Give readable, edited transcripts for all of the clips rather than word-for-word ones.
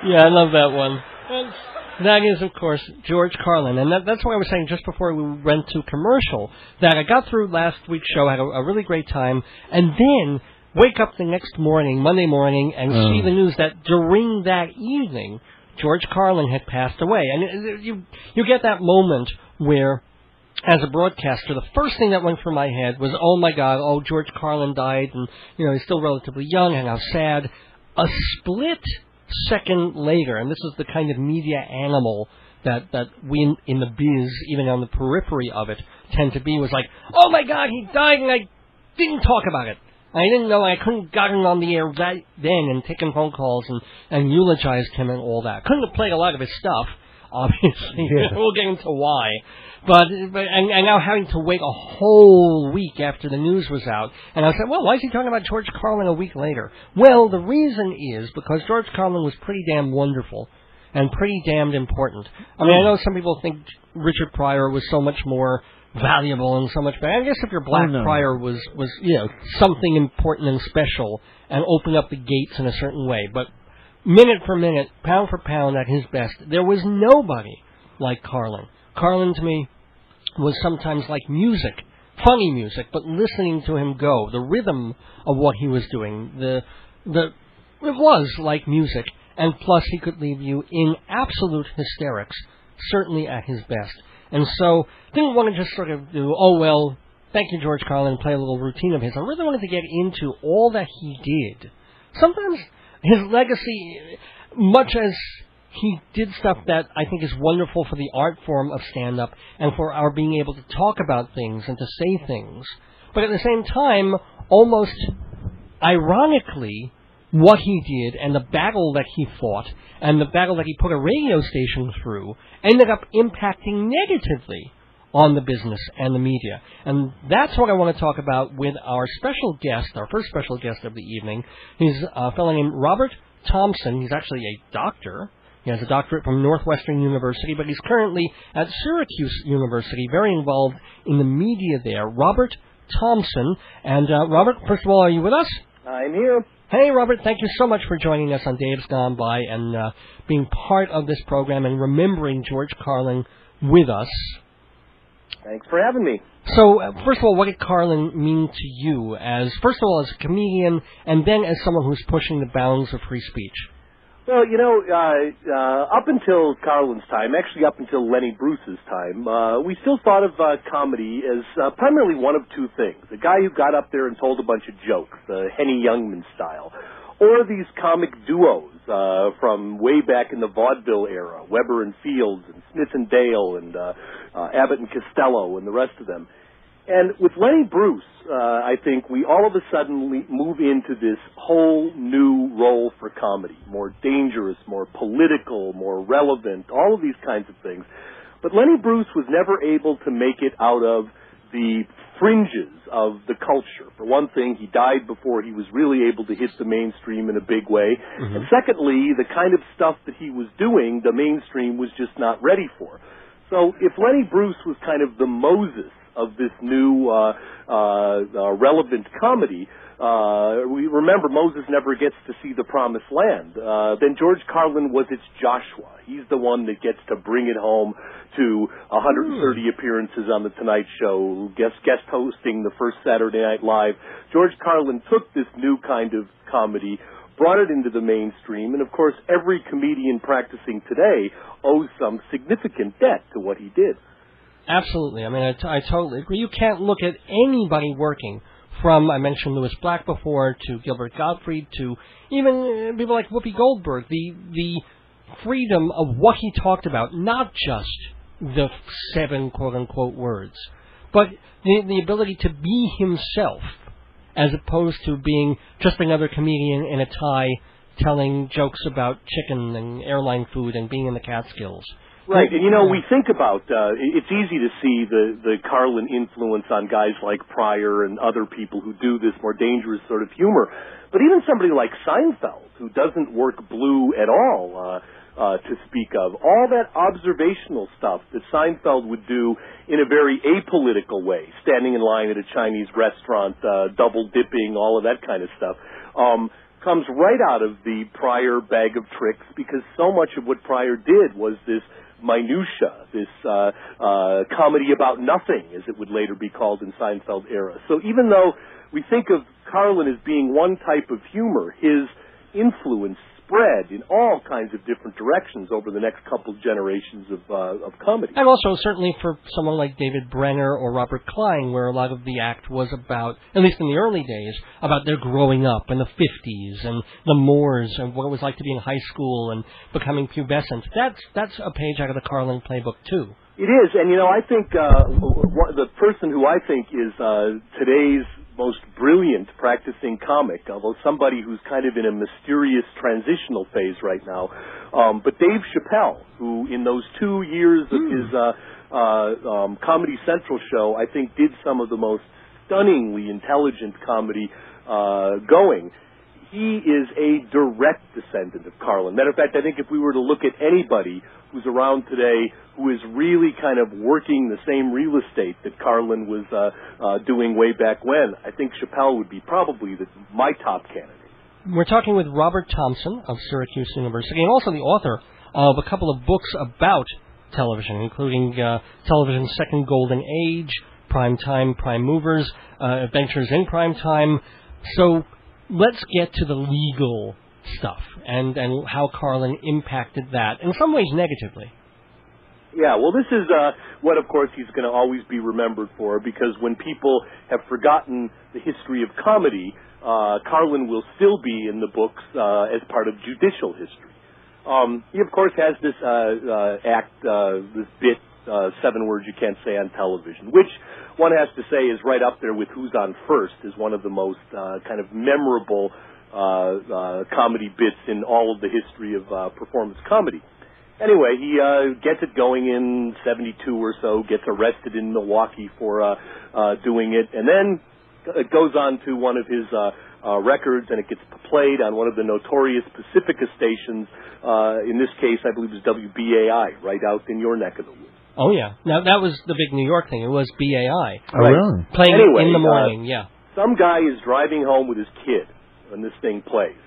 Yeah, I love that one. That is, of course, George Carlin. And that's why I was saying just before we went to commercial that I got through last week's show, had a really great time, and then wake up the next morning, Monday morning, and see the news that during that evening, George Carlin had passed away. And you get that moment where, as a broadcaster, the first thing that went through my head was, oh, my God, George Carlin died, and, he's still relatively young, and how sad. A split second later, and this is the kind of media animal that we in the biz, even on the periphery of it, tend to be, was like, oh my God, he died, and I didn't talk about it. I didn't know, I couldn't gotten on the air right then and taken phone calls and eulogized him and all that. Couldn't have played a lot of his stuff, obviously. Yeah. We'll get into why. But now having to wait a whole week after the news was out, and I said, well, why is he talking about George Carlin a week later? Well, the reason is because George Carlin was pretty damn wonderful and pretty damned important. I mean, I know some people think Richard Pryor was so much more valuable and so much better. I guess if your Black Pryor was something important and special and opened up the gates in a certain way, but minute for minute, pound for pound at his best, there was nobody like Carlin. Carlin, to me, was sometimes like music, funny music, but listening to him go, the rhythm of what he was doing, it was like music, and plus he could leave you in absolute hysterics, certainly at his best. And so, didn't want to just sort of do, thank you, George Carlin, and play a little routine of his. I really wanted to get into all that he did. Sometimes his legacy, much as he did stuff that I think is wonderful for the art form of stand-up and for our being able to talk about things and to say things. But at the same time, almost ironically, what he did and the battle that he fought and the battle that he put a radio station through ended up impacting negatively on the business and the media. And that's what I want to talk about with our special guest, our first special guest of the evening. He's a fellow named Robert Thompson. He's actually a doctor. He has a doctorate from Northwestern University, but he's currently at Syracuse University, very involved in the media there. Robert Thompson. And Robert, first of all, are you with us? I'm here. Hey, Robert, thank you so much for joining us on Dave's Gone By and being part of this program and remembering George Carlin with us. Thanks for having me. So, first of all, what did Carlin mean to you, first of all, as a comedian, and then as someone who's pushing the bounds of free speech? Well, up until Carlin's time, actually up until Lenny Bruce's time, we still thought of comedy as primarily one of two things. A guy who got up there and told a bunch of jokes, Henny Youngman style, or these comic duos from way back in the vaudeville era, Weber and Fields and Smith and Dale and Abbott and Costello and the rest of them. And with Lenny Bruce, I think we all of a sudden move into this whole new role for comedy, more dangerous, more political, more relevant, all of these kinds of things. But Lenny Bruce was never able to make it out of the fringes of the culture. For one thing, he died before he was really able to hit the mainstream in a big way. Mm-hmm. And secondly, the kind of stuff that he was doing, the mainstream was just not ready for. So if Lenny Bruce was kind of the Moses of this new relevant comedy, we remember Moses never gets to see the promised land. Then George Carlin was its Joshua. He's the one that gets to bring it home to 130 appearances on The Tonight Show, guest hosting the first Saturday Night Live. George Carlin took this new kind of comedy, brought it into the mainstream, and of course every comedian practicing today owes some significant debt to what he did. Absolutely. I mean, I totally agree. You can't look at anybody working from, I mentioned Louis Black before, to Gilbert Gottfried, to even people like Whoopi Goldberg, the freedom of what he talked about, not just the 7 quote-unquote words, but the ability to be himself, as opposed to being just another comedian in a tie telling jokes about chicken and airline food and being in the Catskills. Right, and we think about, it's easy to see the Carlin influence on guys like Pryor and other people who do this more dangerous sort of humor. But even somebody like Seinfeld, who doesn't work blue at all, to speak of, all that observational stuff that Seinfeld would do in a very apolitical way, standing in line at a Chinese restaurant, double dipping, all of that kind of stuff. comes right out of the Pryor bag of tricks, because so much of what Pryor did was this minutia, this comedy about nothing, as it would later be called in Seinfeld era. So even though we think of Carlin as being one type of humor, his influence spread in all kinds of different directions over the next couple generations of comedy. And also, certainly for someone like David Brenner or Robert Klein, where a lot of the act was about, at least in the early days, about their growing up in the 50s and the Moors and what it was like to be in high school and becoming pubescent. That's a page out of the Carlin playbook, too. It is, and I think the person who I think is today's most brilliant practicing comic, although somebody who's kind of in a mysterious transitional phase right now, but Dave Chappelle, who in those 2 years of his Comedy Central show, I think did some of the most stunningly intelligent comedy going. He is a direct descendant of Carlin. Matter of fact, I think if we were to look at anybody who's around today who is really kind of working the same real estate that Carlin was doing way back when, I think Chappelle would be probably my top candidate. We're talking with Robert Thompson of Syracuse University, and also the author of a couple of books about television, including Television's Second Golden Age, Prime Time, Prime Movers, Adventures in Prime Time. So let's get to the legal stuff and how Carlin impacted that, in some ways negatively. Yeah, well, this is what, of course, he's going to always be remembered for, because when people have forgotten the history of comedy, Carlin will still be in the books as part of judicial history. He, of course, has this this bit, 7 words you can't say on television, which one has to say is right up there with Who's on First, is one of the most kind of memorable comedy bits in all of the history of performance comedy. Anyway, he gets it going in 72 or so, gets arrested in Milwaukee for doing it, and then it goes on to one of his records, and it gets played on one of the notorious Pacifica stations. In this case, I believe it was WBAI, right out in your neck of the woods. Oh, yeah. Now, that was the big New York thing. It was BAI. Oh, right. Really? Playing anyway, it in the morning, yeah. Some guy is driving home with his kid when this thing plays.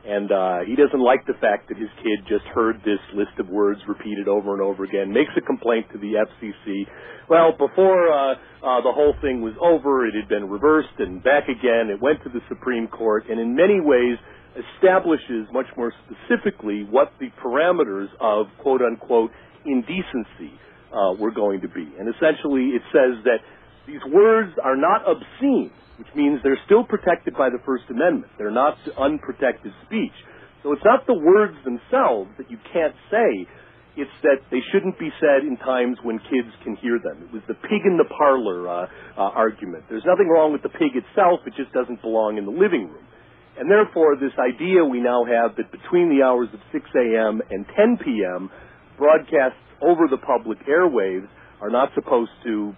And he doesn't like the fact that his kid just heard this list of words repeated over and over again, makes a complaint to the FCC. Well, before the whole thing was over, it had been reversed and back again. It went to the Supreme Court, and in many ways establishes much more specifically what the parameters of quote-unquote indecency were going to be. And essentially it says that these words are not obscene, which means they're still protected by the First Amendment. They're not unprotected speech. So it's not the words themselves that you can't say. It's that they shouldn't be said in times when kids can hear them. It was the pig in the parlor argument. There's nothing wrong with the pig itself. It just doesn't belong in the living room. And therefore, this idea we now have that between the hours of 6 a.m. and 10 p.m., broadcasts over the public airwaves are not supposed to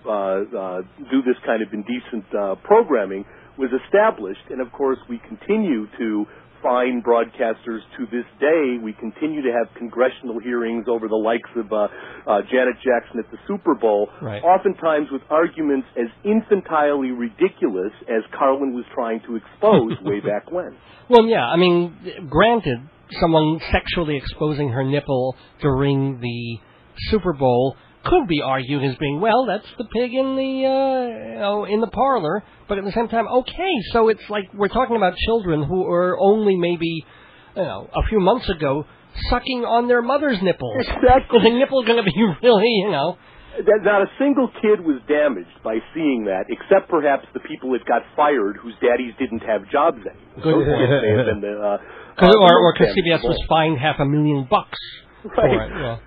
do this kind of indecent programming was established. And, of course, we continue to find broadcasters to this day. We continue to have congressional hearings over the likes of Janet Jackson at the Super Bowl, right, oftentimes with arguments as infantilely ridiculous as Carlin was trying to expose way back when. Well, yeah, I mean, granted, someone sexually exposing her nipple during the Super Bowl could be argued as being, well, that's the pig in the in the parlor, but at the same time, okay, so it's like we're talking about children who are only maybe, a few months ago sucking on their mother's nipples. Exactly. Is the nipple going to be really, Not a single kid was damaged by seeing that, except perhaps the people that got fired whose daddies didn't have jobs anymore. Good Those kids may have been or because CBS was fined $500,000 for right. it. Yeah.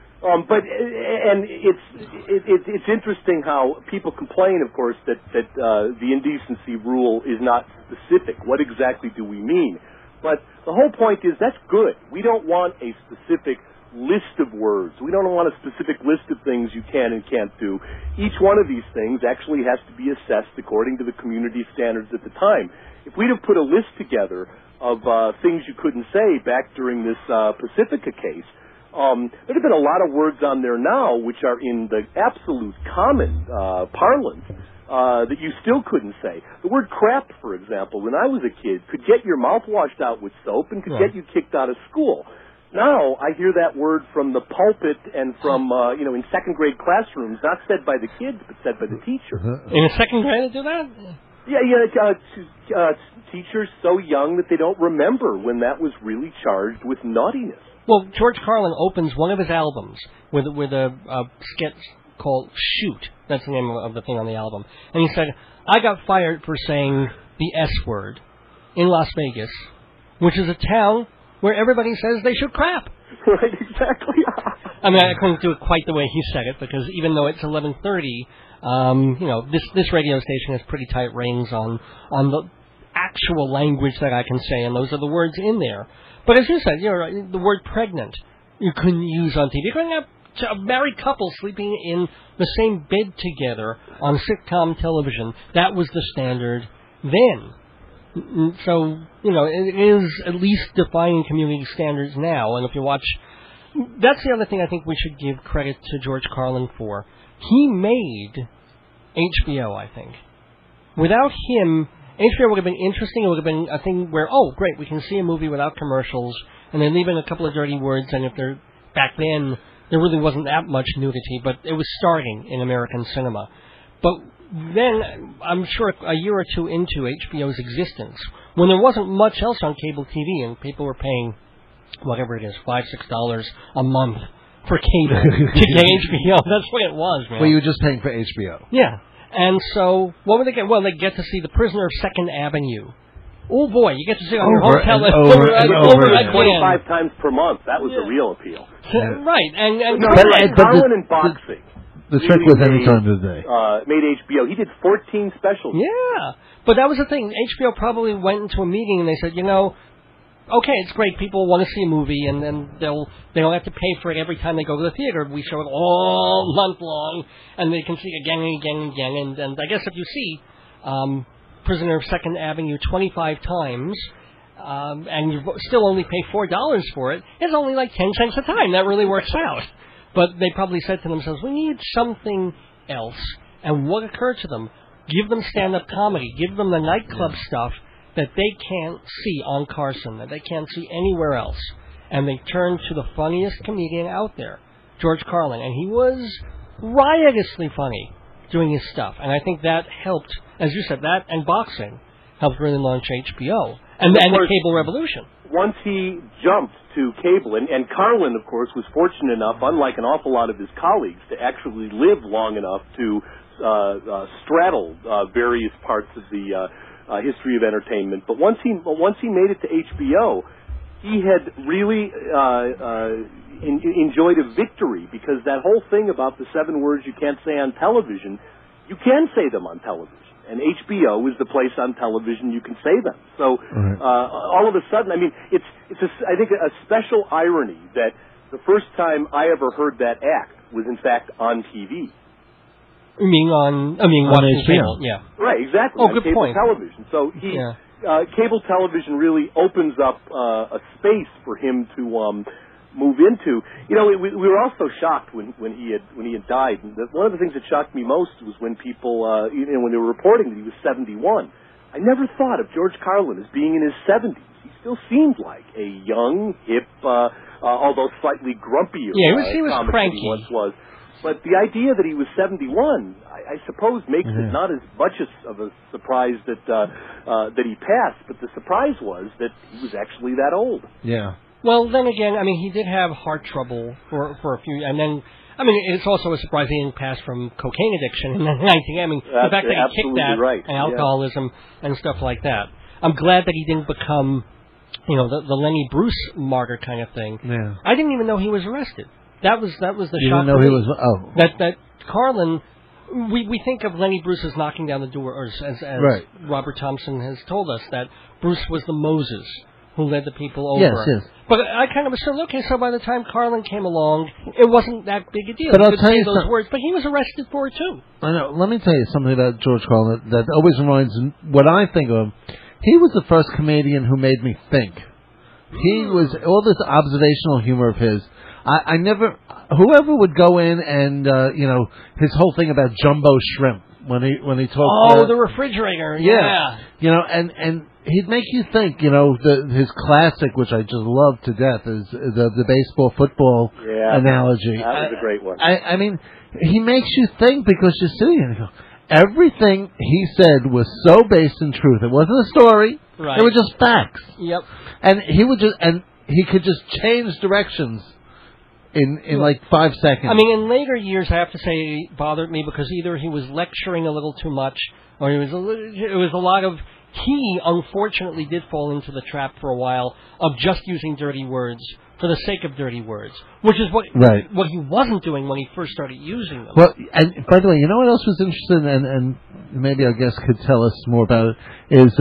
But it's interesting how people complain, of course, that the indecency rule is not specific. What exactly do we mean? But the whole point is that's good. We don't want a specific list of words. We don't want a specific list of things you can and can't do. Each one of these things actually has to be assessed according to the community standards at the time. If we'd have put a list together of things you couldn't say back during this Pacifica case, there have been a lot of words on there now which are in the absolute common parlance that you still couldn't say. The word crap, for example, when I was a kid, could get your mouth washed out with soap and could get you kicked out of school. Now I hear that word from the pulpit and from, in second grade classrooms, not said by the kids, but said by the teacher. In second grade they do that? Yeah, teachers so young that they don't remember when that was really charged with naughtiness. Well, George Carlin opens one of his albums with a sketch called Shoot. That's the name of the thing on the album. And he said, I got fired for saying the S word in Las Vegas, which is a town where everybody says they should crap. Right, exactly. I mean, I couldn't do it quite the way he said it, because even though it's 11:30, this radio station has pretty tight reins on the actual language that I can say, and those are the words in there. But as you said, the word pregnant you couldn't use on TV. You couldn't have a married couple sleeping in the same bed together on sitcom television. That was the standard then. So, it is at least defying community standards now. And if you watch, that's the other thing I think we should give credit to George Carlin for. He made HBO, I think. Without him, HBO would have been interesting. It would have been a thing where, oh, great, we can see a movie without commercials, and then leave in a couple of dirty words, and if they're, back then, there really wasn't that much nudity, but it was starting in American cinema. But then, I'm sure a year or two into HBO's existence, when there wasn't much else on cable TV, and people were paying, whatever it is, $5, $6 a month for cable to get HBO. That's what it was, man. Well, you were just paying for HBO. Yeah. And so, what would they get? Well, they get to see The Prisoner of 2nd Avenue. Oh, boy, you get to see it on your hotel over 25 times per month. That was the real appeal. Right. And Carlin and boxing. The trick was any time of the day. Made HBO. He did 14 specials. Yeah. But that was the thing. HBO probably went into a meeting and they said, okay, it's great. People want to see a movie, and then they don't have to pay for it every time they go to the theater. We show it all month long, and they can see it again and again and again. And I guess if you see Prisoner of 2nd Avenue 25 times, and you still only pay $4 for it, it's only like 10 cents a time. That really works out. But they probably said to themselves, we need something else. And what occurred to them? Give them stand-up comedy. Give them the nightclub stuff that they can't see on Carson, that they can't see anywhere else. And they turned to the funniest comedian out there, George Carlin. And he was riotously funny doing his stuff. And I think that helped, as you said, that and boxing helped really launch HBO and the cable revolution. Once he jumped to cable, and Carlin, of course, was fortunate enough, unlike an awful lot of his colleagues, to actually live long enough to straddle various parts of the history of entertainment. But once he made it to HBO, he had really enjoyed a victory, because that whole thing about the 7 words you can't say on television, you can say them on television. And HBO is the place on television you can say them. So all of a sudden, I mean, it's I think a special irony that the first time I ever heard that act was in fact on TV. You mean on watching cable? Yeah. Right, exactly. Oh, on good cable point. television. So cable television really opens up a space for him to move into. We were all so shocked when he had died. And one of the things that shocked me most was when people, when they were reporting that he was 71. I never thought of George Carlin as being in his 70s. He still seemed like a young, hip, although slightly grumpier. Yeah, he was cranky. Than he once was. But the idea that he was 71, I suppose, makes it not as much of a surprise that he passed. But the surprise was that he was actually that old. Yeah. Well, then again, I mean, he did have heart trouble for a few, and then, I mean, it's also a surprise he didn't pass from cocaine addiction in the 19. I mean, the fact that he kicked that and alcoholism and stuff like that. I'm glad that he didn't become, the Lenny Bruce martyr kind of thing. Yeah. I didn't even know he was arrested. That was the shock. You didn't know he was? Oh. That Carlin. We think of Lenny Bruce as knocking down the door, or as Robert Thompson has told us, that Bruce was the Moses who led the people over. Yes. But I kind of assumed, okay, so by the time Carlin came along, it wasn't that big a deal. But I'll tell you those words, but he was arrested for it too. I know. Let me tell you something about George Carlin that always reminds me, what I think of him. He was the first comedian who made me think. He was, all this observational humor of his, I never, whoever would go in and, his whole thing about jumbo shrimp, when he talked. Oh, the refrigerator. Yeah. You know, and he'd make you think. You know, his classic, which I just love to death, is the baseball football analogy. That was a great one. I mean, he makes you think because you're sitting there and you go, everything he said was so based in truth. It wasn't a story. Right. They were just facts. Yep. And he could just change directions in like 5 seconds. I mean, in later years, I have to say, it bothered me because either he was lecturing a little too much, or it was a lot of. He unfortunately did fall into the trap for a while of just using dirty words for the sake of dirty words, which is what he wasn't doing when he first started using them. Well, and by the way, you know what else was interesting, and maybe our guest could tell us more about it, is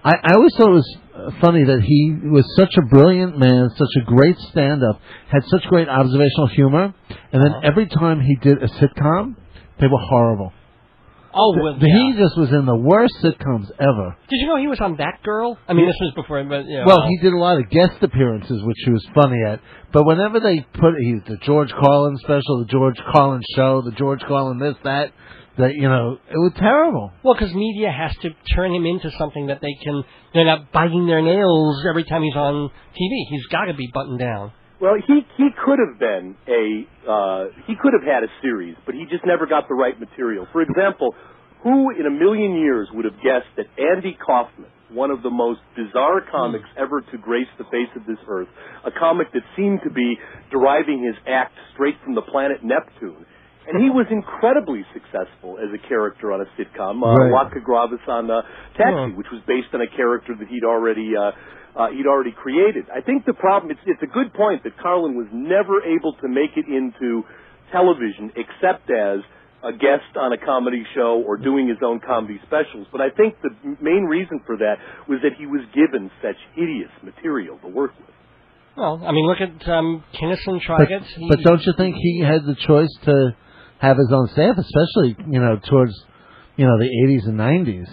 I always thought it was funny that he was such a brilliant man, such a great stand-up, had such great observational humor, and then every time he did a sitcom, they were horrible. Oh, well, he just was in the worst sitcoms ever. Did you know he was on That Girl? I mean, this was before, but yeah. Well, he did a lot of guest appearances, which he was funny at. But whenever they put the George Carlin special, the George Carlin show, the George Carlin this, that, you know, it was terrible. Well, because media has to turn him into something that they're not biting their nails every time he's on TV. He's got to be buttoned down. Well, he could have been he could have had a series, but he just never got the right material. For example, who in a million years would have guessed that Andy Kaufman, one of the most bizarre comics ever to grace the face of this earth, a comic that seemed to be deriving his act straight from the planet Neptune, and he was incredibly successful as a character on a sitcom, Waka Gravis on Taxi, which was based on a character that he'd already created. I think the problem, it's a good point that Carlin was never able to make it into television except as a guest on a comedy show or doing his own comedy specials. But I think the main reason for that was that he was given such hideous material to work with. Well, I mean, look at Kinnison Traugott. But don't you think he had the choice to have his own staff, especially, you know, towards, you know, the 80s and 90s?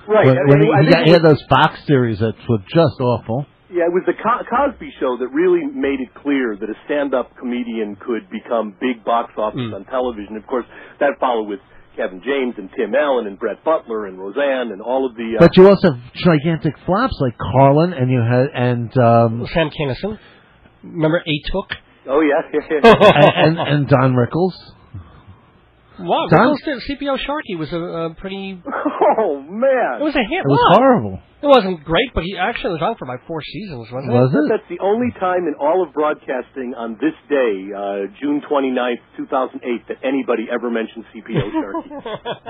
Right. When he had those Fox series that were just awful. Yeah, it was the Cosby Show that really made it clear that a stand-up comedian could become big box office on television. Of course, that followed with Kevin James and Tim Allen and Brett Butler and Roseanne and all of the... But you also have gigantic flops like Carlin and you had... Sam Kinison. Remember A-Took? Oh, yeah. and Don Rickles. Wow, CPO Sharkey was a pretty... Oh, man. It was a hit. It was horrible. It wasn't great, but he actually was on for about 4 seasons, wasn't it? Was it? That's the only time in all of broadcasting on this day, June 29th, 2008, that anybody ever mentioned CPO Sharkey.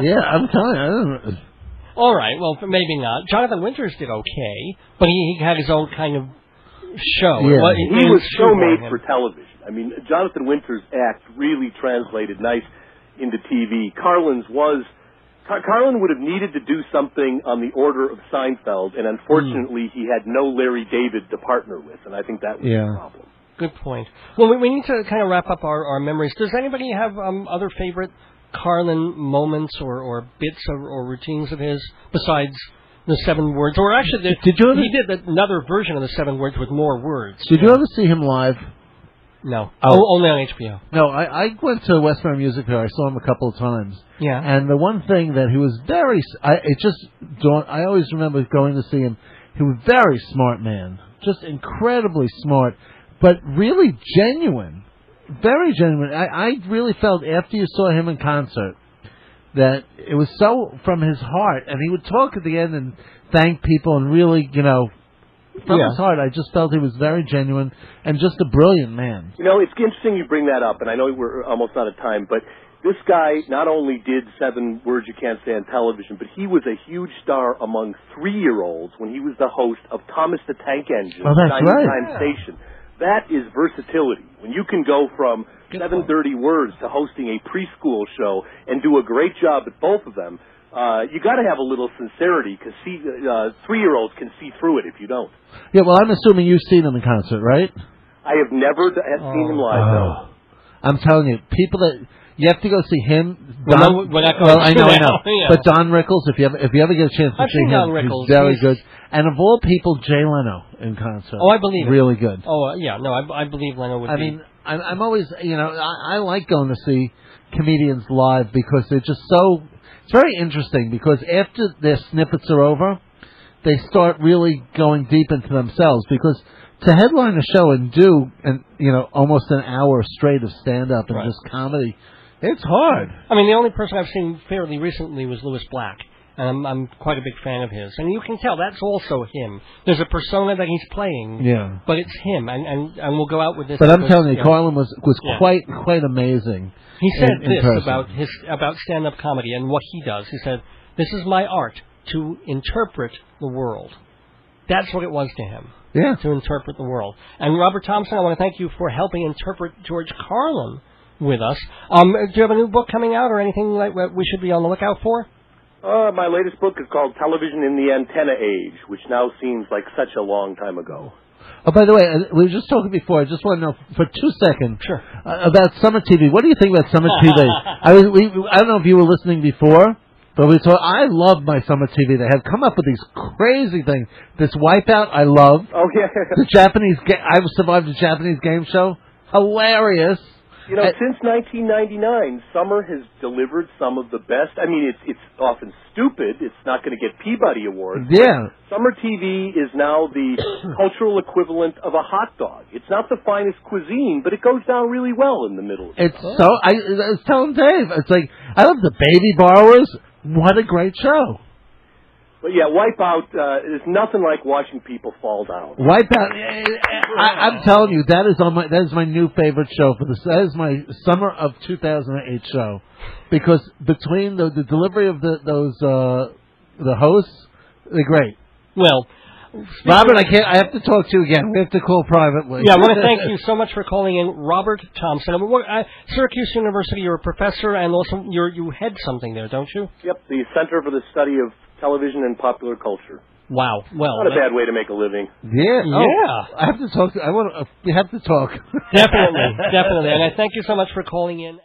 Yeah, I'm telling you. I don't know. All right, well, maybe not. Jonathan Winters did okay, but he had his own kind of show. Yeah. He was so made for television. I mean, Jonathan Winters' act really translated nice into TV. Carlin would have needed to do something on the order of Seinfeld, and unfortunately he had no Larry David to partner with, and I think that was the problem. Good point. Well, we need to kind of wrap up our memories. Does anybody have other favorite Carlin moments or bits or routines of his besides the 7 words? Or actually, he did another version of the 7 words with more words. Did you ever see him live? No. Only on HBO. No, I went to Westmere Music Fair. I saw him a couple of times. Yeah. And the one thing that he was I always remember going to see him. He was a very smart man. Just incredibly smart, but really genuine. Very genuine. I really felt after you saw him in concert that it was so from his heart. And he would talk at the end and thank people and really, you know, from his heart. I just felt he was very genuine and just a brilliant man. You know, it's interesting you bring that up, and I know we're almost out of time, but this guy not only did 7 words you can't say on television, but he was a huge star among 3-year-olds when he was the host of Thomas the Tank Engine, Time Station. That is versatility. When you can go from 7:30 words to hosting a preschool show and do a great job at both of them, you got to have a little sincerity because 3-year-olds can see through it if you don't. Yeah, well, I'm assuming you've seen him in concert, right? I have never seen him live, though. I'm telling you, people that you have to go see him. I know. Yeah. But Don Rickles, if you ever get a chance to see him, he's very good. And of all people, Jay Leno in concert. Oh, I believe really good. Oh, yeah, no, I believe Leno would be. I mean, I'm always, you know, I like going to see comedians live because they're just so It's very interesting because after their snippets are over, they start really going deep into themselves because to headline a show and do almost an hour straight of stand-up and just comedy, it's hard. I mean, the only person I've seen fairly recently was Louis Black, and I'm quite a big fan of his. And you can tell that's also him. There's a persona that he's playing, but it's him. And we'll go out with this. But I'm telling you, Carlin was quite amazing. He said this about stand-up comedy and what he does. He said, "This is my art, to interpret the world." That's what it was to him. Yeah. To interpret the world. And Robert Thompson, I want to thank you for helping interpret George Carlin with us. Do you have a new book coming out or anything like what we should be on the lookout for? My latest book is called Television in the Antenna Age, which now seems like such a long time ago. Oh, by the way, we were just talking before. I just want to know for 2 seconds about summer TV. What do you think about summer TV? I don't know if you were listening before. But I love my summer TV. They have come up with these crazy things. This Wipeout, I love. Oh, yeah. The Japanese I survived the Japanese game show. Hilarious. Since 1999, summer has delivered some of the best. I mean, it's often stupid. It's not going to get Peabody Awards. Yeah. Summer TV is now the cultural equivalent of a hot dog. It's not the finest cuisine, but it goes down really well in the middle. I was telling Dave, it's like, I love the Baby Borrowers. What a great show. But yeah, Wipeout is nothing like watching people fall down. Wipeout, I'm telling you, that is my new favorite show for this. That is my summer of 2008 show, because between the delivery of the hosts, they're great. Well, Robert, I have to talk to you again. We have to call privately. Yeah, I want to thank you so much for calling in, Robert Thompson. Syracuse University, you're a professor, and also you head something there, don't you? Yep, the Center for the Study of Television and Popular Culture. Wow. Well, not a bad way to make a living. Yeah. Yeah. I have to talk. We have to talk. Definitely. And I thank you so much for calling in.